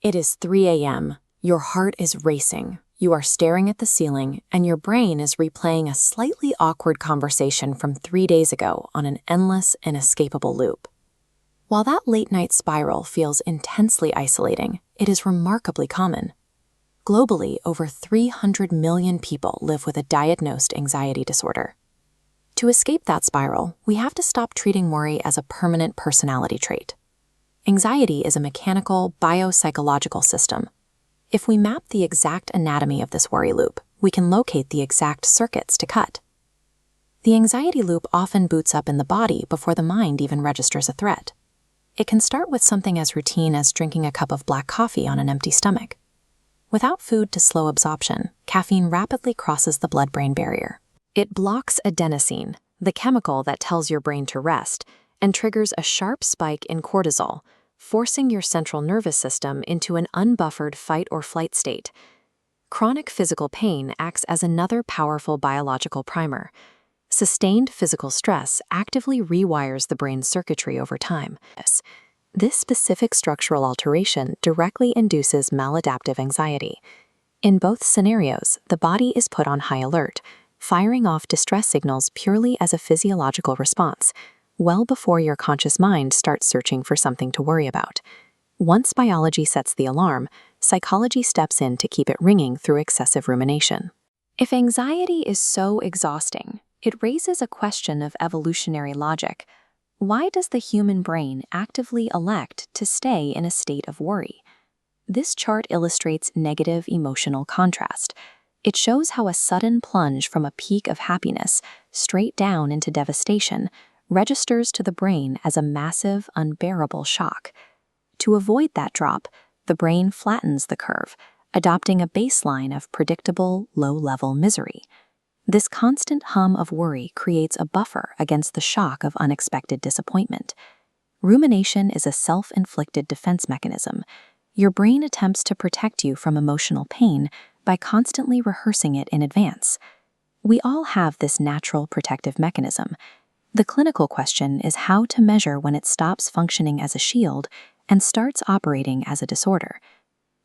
It is 3 a.m. Your heart is racing. You are staring at the ceiling, and your brain is replaying a slightly awkward conversation from 3 days ago on an endless, inescapable loop. While that late-night spiral feels intensely isolating, it is remarkably common. Globally, over 300 million people live with a diagnosed anxiety disorder. To escape that spiral, we have to stop treating worry as a permanent personality trait. Anxiety is a mechanical, biopsychological system. If we map the exact anatomy of this worry loop, we can locate the exact circuits to cut. The anxiety loop often boots up in the body before the mind even registers a threat. It can start with something as routine as drinking a cup of black coffee on an empty stomach. Without food to slow absorption, caffeine rapidly crosses the blood-brain barrier. It blocks adenosine, the chemical that tells your brain to rest, and triggers a sharp spike in cortisol, forcing your central nervous system into an unbuffered fight-or-flight state. Chronic physical pain acts as another powerful biological primer. Sustained physical stress actively rewires the brain's circuitry over time. This specific structural alteration directly induces maladaptive anxiety. In both scenarios, the body is put on high alert, firing off distress signals purely as a physiological response, well before your conscious mind starts searching for something to worry about. Once biology sets the alarm, psychology steps in to keep it ringing through excessive rumination. If anxiety is so exhausting, it raises a question of evolutionary logic. Why does the human brain actively elect to stay in a state of worry? This chart illustrates negative emotional contrast. It shows how a sudden plunge from a peak of happiness straight down into devastation registers to the brain as a massive, unbearable shock. To avoid that drop, the brain flattens the curve, adopting a baseline of predictable, low-level misery. This constant hum of worry creates a buffer against the shock of unexpected disappointment. Rumination is a self-inflicted defense mechanism. Your brain attempts to protect you from emotional pain by constantly rehearsing it in advance. We all have this natural protective mechanism. The clinical question is how to measure when it stops functioning as a shield and starts operating as a disorder.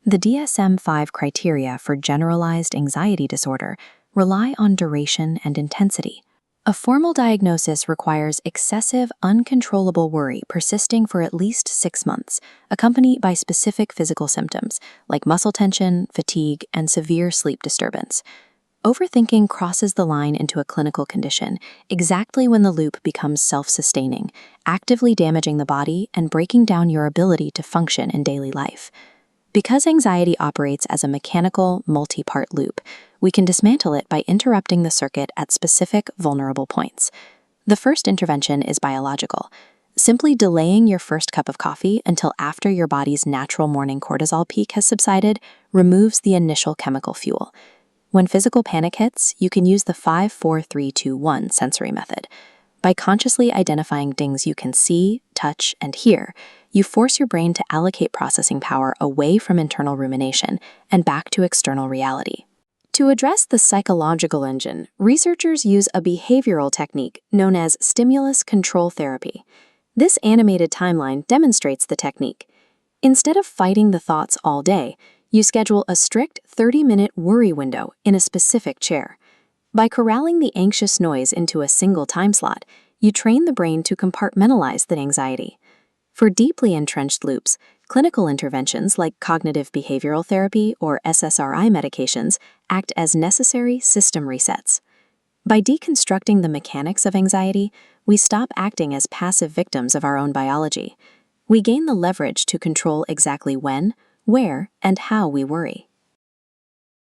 The DSM-5 criteria for generalized anxiety disorder rely on duration and intensity. A formal diagnosis requires excessive, uncontrollable worry persisting for at least 6 months, accompanied by specific physical symptoms like muscle tension, fatigue, and severe sleep disturbance. Overthinking crosses the line into a clinical condition exactly when the loop becomes self-sustaining, actively damaging the body and breaking down your ability to function in daily life. Because anxiety operates as a mechanical, multi-part loop, we can dismantle it by interrupting the circuit at specific, vulnerable points. The first intervention is biological. Simply delaying your first cup of coffee until after your body's natural morning cortisol peak has subsided removes the initial chemical fuel. When physical panic hits, you can use the 5-4-3-2-1 sensory method. By consciously identifying things you can see, touch, and hear, you force your brain to allocate processing power away from internal rumination and back to external reality. To address the psychological engine, researchers use a behavioral technique known as stimulus control therapy. This animated timeline demonstrates the technique. Instead of fighting the thoughts all day, you schedule a strict 30-minute worry window in a specific chair. By corralling the anxious noise into a single time slot, you train the brain to compartmentalize the anxiety. For deeply entrenched loops, clinical interventions like cognitive behavioral therapy or SSRI medications act as necessary system resets. By deconstructing the mechanics of anxiety, we stop acting as passive victims of our own biology. We gain the leverage to control exactly when, where, and how we worry.